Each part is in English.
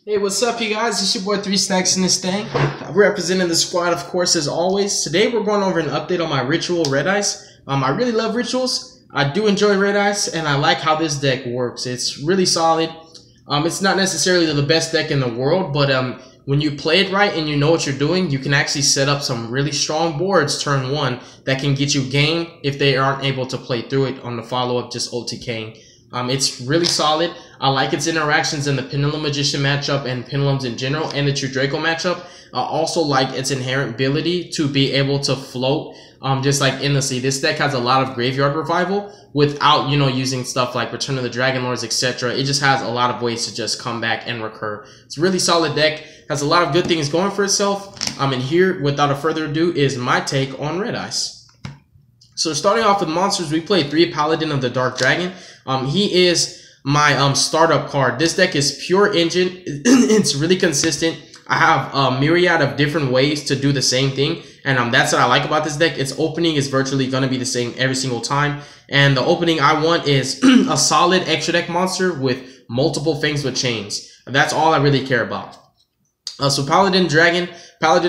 Hey, what's up, you guys? It's your boy 3 Stacks in this thing. I'm representing the squad, of course, as always. Today, we're going over an update on my Ritual Red Ice. I really love Rituals. I do enjoy Red Ice, and I like how this deck works. It's really solid. It's not necessarily the best deck in the world, but when you play it right and you know what you're doing, you can actually set up some really strong boards turn one that can get you game if they aren't able to play through it on the follow-up just OTKing. It's really solid. I like its interactions in the Pendulum Magician matchup and Pendulums in general, and the True Draco matchup. I also like its inherent ability to be able to float just like endlessly. This deck has a lot of Graveyard Revival without, using stuff like Return of the Dragon Lords, etc. It just has a lot of ways to just come back and recur. It's a really solid deck. Has a lot of good things going for itself. And here, without a further ado, is my take on Red Ice. So starting off with monsters, we play 3 Paladin of the Dark Dragon. He is my startup card. This deck is pure engine. It's really consistent. I have a myriad of different ways to do the same thing, and that's what I like about this deck. Its opening is virtually going to be the same every single time, and the opening I want is a solid extra deck monster with multiple things with chains. That's all I really care about. So Paladin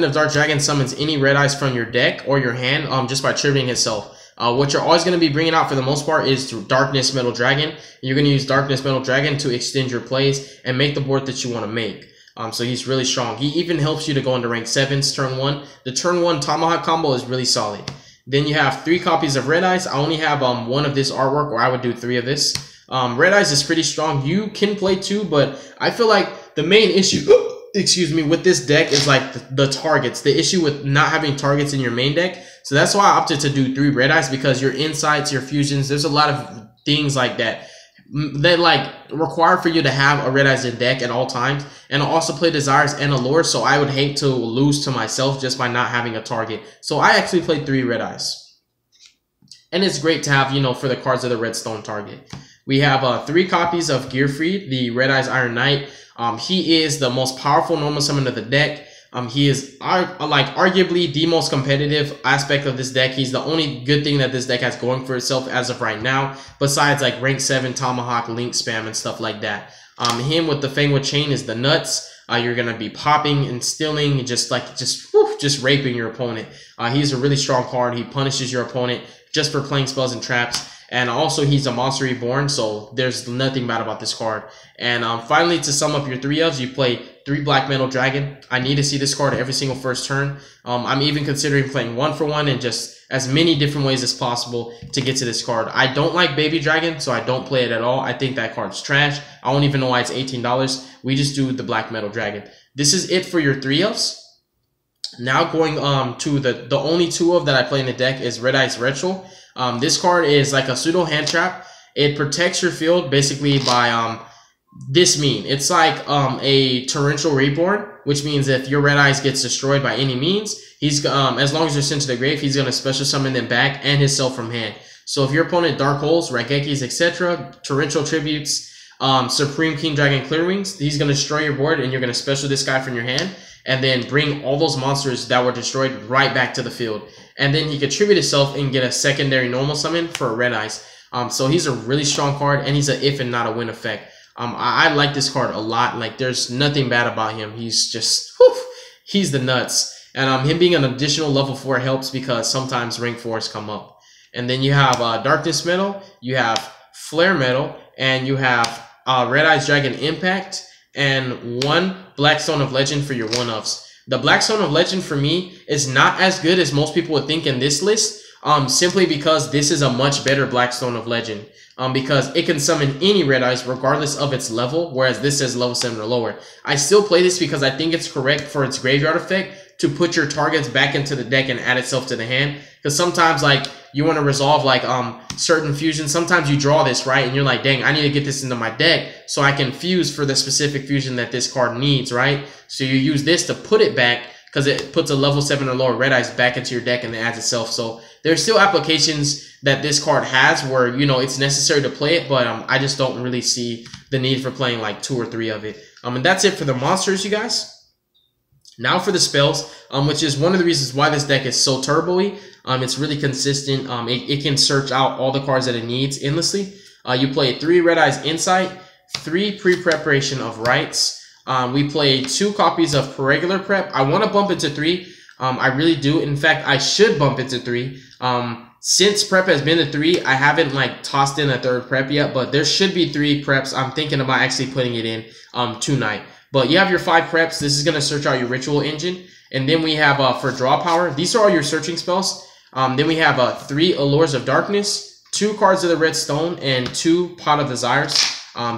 of Dark Dragon summons any Red Ice from your deck or your hand just by tributing itself. What you're always going to be bringing out for the most part is Darkness Metal Dragon. You're going to use Darkness Metal Dragon to extend your plays and make the board that you want to make. So he's really strong. He even helps you to go into rank 7s turn 1. The turn 1 Tomahawk combo is really solid. Then you have 3 copies of Red Ice. I only have 1 of this artwork, or I would do 3 of this. Red Ice is pretty strong. You can play 2, but I feel like the main issue with this deck is like the targets. The issue with not having targets in your main deck. So that's why I opted to do 3 Red Ice, because your insights, your fusions, there's a lot of things like that like require for you to have a Red Ice in deck at all times, and I also play Desires and Allure, so I would hate to lose to myself just by not having a target. So I actually played 3 Red Ice, and it's great to have, for the cards of the Redstone target. We have 3 copies of Gearfried, the Red Ice Iron Knight. He is the most powerful normal summon of the deck. He is arguably the most competitive aspect of this deck. He's the only good thing that this deck has going for itself as of right now, besides like rank 7 Tomahawk, Link spam, and stuff like that. Him with the Fang with Chain is the nuts. You're gonna be popping and stealing, just raping your opponent. He's a really strong card. He punishes your opponent just for playing spells and traps. And also, he's a Monster Reborn, so there's nothing bad about this card. And finally, to sum up your 3 elves, you play 3 Black Metal Dragon. I need to see this card every single first turn. I'm even considering playing 1 for 1 and just as many different ways as possible to get to this card. I don't like Baby Dragon, so I don't play it at all. I think that card's trash. I don't even know why it's $18. We just do the Black Metal Dragon. This is it for your 3 elves. Now going to the only 2 of that I play in the deck is Red Ice Ritual. This card is like a pseudo hand trap. It protects your field basically by it's like a Torrential Reborn, which means if your Red Ice gets destroyed by any means, he's as long as they're sent to the grave, he's gonna special summon them back and himself from hand. So if your opponent Dark Holes, Raigekis, etc., Torrential Tributes, Supreme King Dragon Clearwings, he's gonna destroy your board, and you're gonna special this guy from your hand, and then bring all those monsters that were destroyed right back to the field. And then he could tribute himself and get a secondary normal summon for a Red Ice. So he's a really strong card, and he's an if and not a win effect. I like this card a lot. Like, there's nothing bad about him. He's just, he's the nuts. And him being an additional level 4 helps because sometimes rank 4s come up. And then you have Darkness Metal, you have Flare Metal, and you have Red Ice Dragon Impact, and 1 Blackstone of Legend for your 1-ups. The Blackstone of Legend for me is not as good as most people would think in this list, simply because this is a much better Blackstone of Legend. Because it can summon any Red Ice regardless of its level, whereas this says level 7 or lower. I still play this because I think it's correct for its graveyard effect to put your targets back into the deck and add itself to the hand. Because sometimes, like, you want to resolve, like, certain fusions. Sometimes you draw this, right? And you're like, dang, I need to get this into my deck so I can fuse for the specific fusion that this card needs, right? So you use this to put it back because it puts a level 7 or lower Red Ice back into your deck and then adds itself. So there's still applications that this card has where, it's necessary to play it, but I just don't really see the need for playing like 2 or 3 of it. And that's it for the monsters, you guys. Now for the spells, which is one of the reasons why this deck is so turbo-y. It's really consistent. It can search out all the cards that it needs endlessly. You play 3 Red Eyes Insight, 3 Pre-Preparation of Rites, We play 2 copies of regular prep. I want to bump it to 3. I really do. In fact, I should bump it to 3. Since prep has been to 3, I haven't like tossed in a 3rd prep yet, but there should be 3 preps. I'm thinking about actually putting it in tonight. But you have your 5 preps. This is going to search out your ritual engine. And then we have for draw power, these are all your searching spells. Then we have 3 Allures of Darkness, 2 cards of the Red Stone, and 2 Pot of Desires.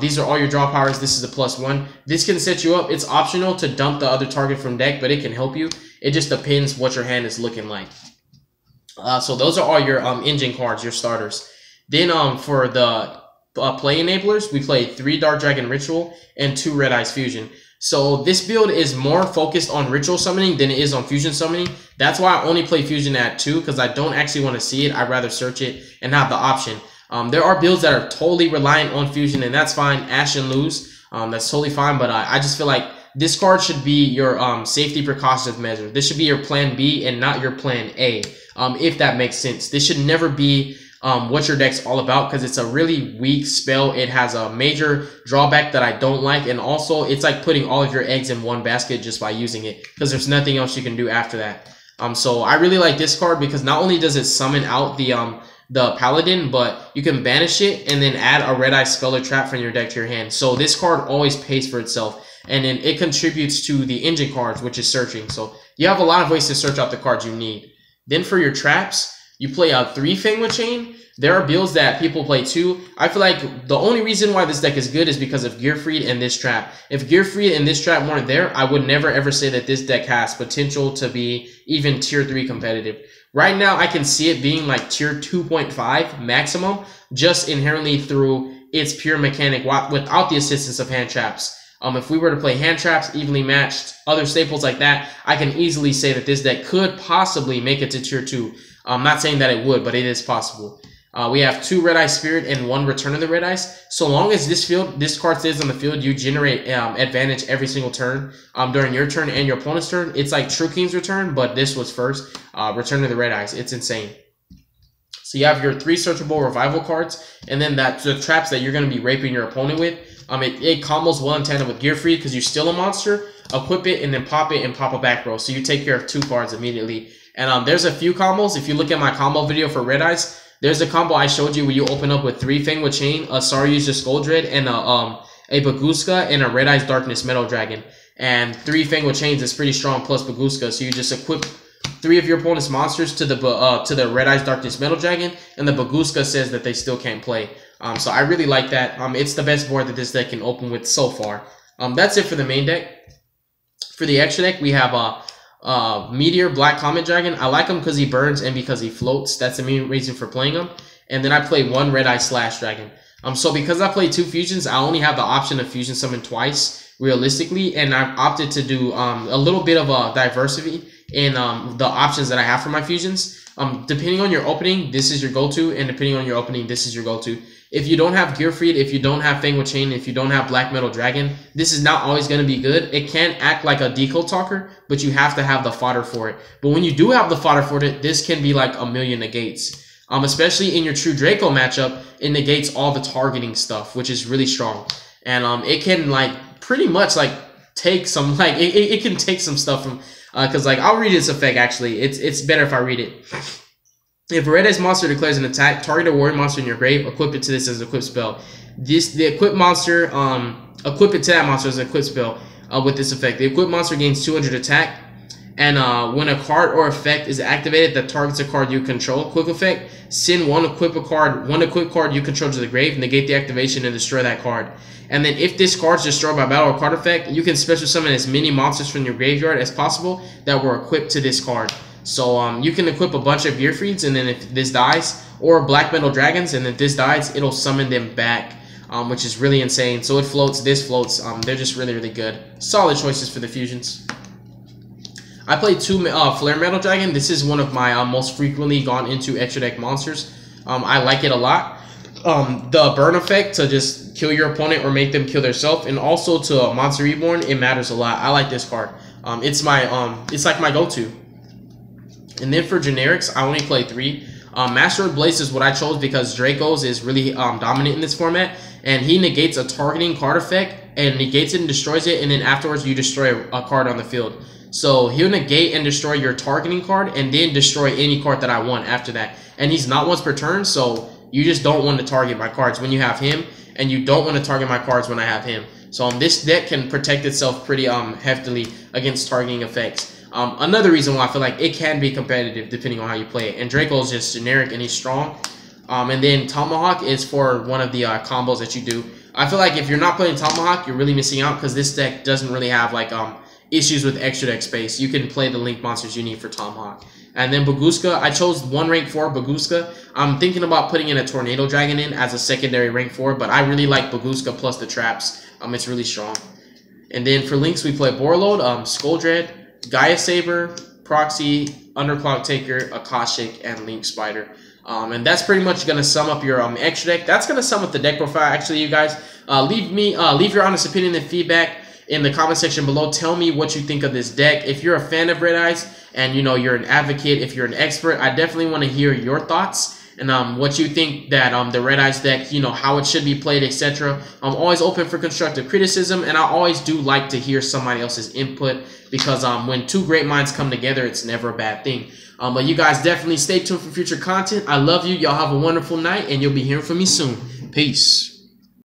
These are all your draw powers. This is a +1. This can set you up. It's optional to dump the other target from deck, but it can help you. It just depends what your hand is looking like. So those are all your engine cards, your starters. Then for the play enablers, we play 3 Dark Dragon Ritual and 2 Red Eyes Fusion. So this build is more focused on ritual summoning than it is on fusion summoning. That's why I only play fusion at 2, because I don't actually want to see it. I'd rather search it and have the option. There are builds that are totally reliant on fusion, and that's fine. Ash and lose, that's totally fine. But I just feel like this card should be your safety precautions measure. This should be your plan B and not your plan A, if that makes sense. This should never be what your deck's all about, because it's a really weak spell. It has a major drawback that I don't like, and also it's like putting all of your eggs in one basket just by using it, because there's nothing else you can do after that. So I really like this card because not only does it summon out the Paladin, but you can banish it and then add a Red Eye spell or trap from your deck to your hand. So this card always pays for itself, and then it contributes to the engine cards, which is searching. So you have a lot of ways to search out the cards you need. Then for your traps, you play a 3 Fangwood Chain. There are builds that people play 2. I feel like the only reason why this deck is good is because of Gearfried and this trap. If Gearfried and this trap weren't there, I would never ever say that this deck has potential to be even tier 3 competitive. Right now, I can see it being like tier 2.5 maximum, just inherently through its pure mechanic without the assistance of hand traps. If we were to play hand traps, evenly matched, other staples like that, I can easily say that this deck could possibly make it to tier 2. I'm not saying that it would, but it is possible. We have 2 Red Eye Spirit and 1 Return of the Red Eyes. So long as this card stays on the field, you generate advantage every single turn during your turn and your opponent's turn. It's like True King's Return, but this was first. Return of the Red Eyes. It's insane. So you have your 3 searchable revival cards, and then the traps that you're going to be raping your opponent with. It combos well in tandem with Gearfried because you steal a monster, equip it, and then pop it and pop a back row. So you take care of 2 cards immediately. And there's a few combos. If you look at my combo video for Red Eyes, there's a combo I showed you where you open up with 3 Fangwood Chain, a Saryuja Skuldred, and a Baguska, and a Red Eyes Darkness Metal Dragon. And 3 Fangwood Chains is pretty strong plus Baguska, so you just equip 3 of your opponent's monsters to the Red Eyes Darkness Metal Dragon, and the Baguska says that they still can't play. So I really like that. It's the best board that this deck can open with so far. That's it for the main deck. For the extra deck, we have Meteor Black Comet Dragon. I like him because he burns and because he floats. That's the main reason for playing him. And then I play 1 Red Eye Slash Dragon. So because I play 2 fusions, I only have the option of fusion summon twice realistically, and I've opted to do a little bit of a diversity in the options that I have for my fusions. Depending on your opening, this is your go-to, and depending on your opening, this is your go-to. If you don't have Gearfried, if you don't have Fangwood Chain, if you don't have Black Metal Dragon, this is not always going to be good. It can act like a decode talker, but you have to have the fodder for it. But when you do have the fodder for it, this can be like a million negates. Especially in your True Draco matchup, it negates all the targeting stuff, which is really strong. And it can like pretty much like take some like it can take some stuff from because like I'll read its effect actually. It's better if I read it. If a Red Eyes monster declares an attack, target a warrior monster in your grave, equip it to this as an equip spell. The equip monster, equip it to that monster as an equip spell with this effect. The equip monster gains 200 attack, and when a card or effect is activated that targets a card you control, quick effect, send one equip card you control to the grave, negate the activation, and destroy that card. And then if this card is destroyed by battle or card effect, you can special summon as many monsters from your graveyard as possible that were equipped to this card. So you can equip a bunch of Gearfrieds, and then if this dies, or Black Metal Dragons, and if this dies, it'll summon them back, which is really insane. So it floats, this floats. They're just really, really good. Solid choices for the fusions. I played 2 Flare Metal Dragon. This is one of my most frequently gone into extra deck monsters. I like it a lot. The burn effect to just kill your opponent or make them kill themselves, and also to Monster Reborn, it matters a lot. I like this card. It's like my go-to. And then for generics, I only play 3. Master of Blaze is what I chose because Draco's is really dominant in this format, and he negates a targeting card effect and negates it and destroys it, and then afterwards you destroy a card on the field. So he'll negate and destroy your targeting card, and then destroy any card that I want after that. And he's not once per turn, so you just don't want to target my cards when you have him, and you don't want to target my cards when I have him. So this deck can protect itself pretty heftily against targeting effects. Another reason why I feel like it can be competitive depending on how you play it. And Draco is just generic and he's strong. And then Tomahawk is for one of the combos that you do. I feel like if you're not playing Tomahawk, you're really missing out because this deck doesn't really have like issues with extra deck space. You can play the link monsters you need for Tomahawk. And then Baguska, I chose one rank 4 Baguska. I'm thinking about putting in a Tornado Dragon in as a secondary rank 4, but I really like Baguska plus the traps. It's really strong. And then for links, we play Borload, Scoldred, Gaia Saber, Proxy, Underclock Taker, Akashic, and Link Spider. And that's pretty much going to sum up your extra deck. That's going to sum up the deck profile. Actually, you guys, leave your honest opinion and feedback in the comment section below. Tell me what you think of this deck. If you're a fan of Red Eyes and you're an advocate, if you're an expert, I definitely want to hear your thoughts and what you think that the Red Eyes deck, how it should be played, etc. I'm always open for constructive criticism, and I always do like to hear somebody else's input because when two great minds come together, it's never a bad thing. But you guys definitely stay tuned for future content. I love you. Y'all have a wonderful night, and you'll be hearing from me soon. Peace.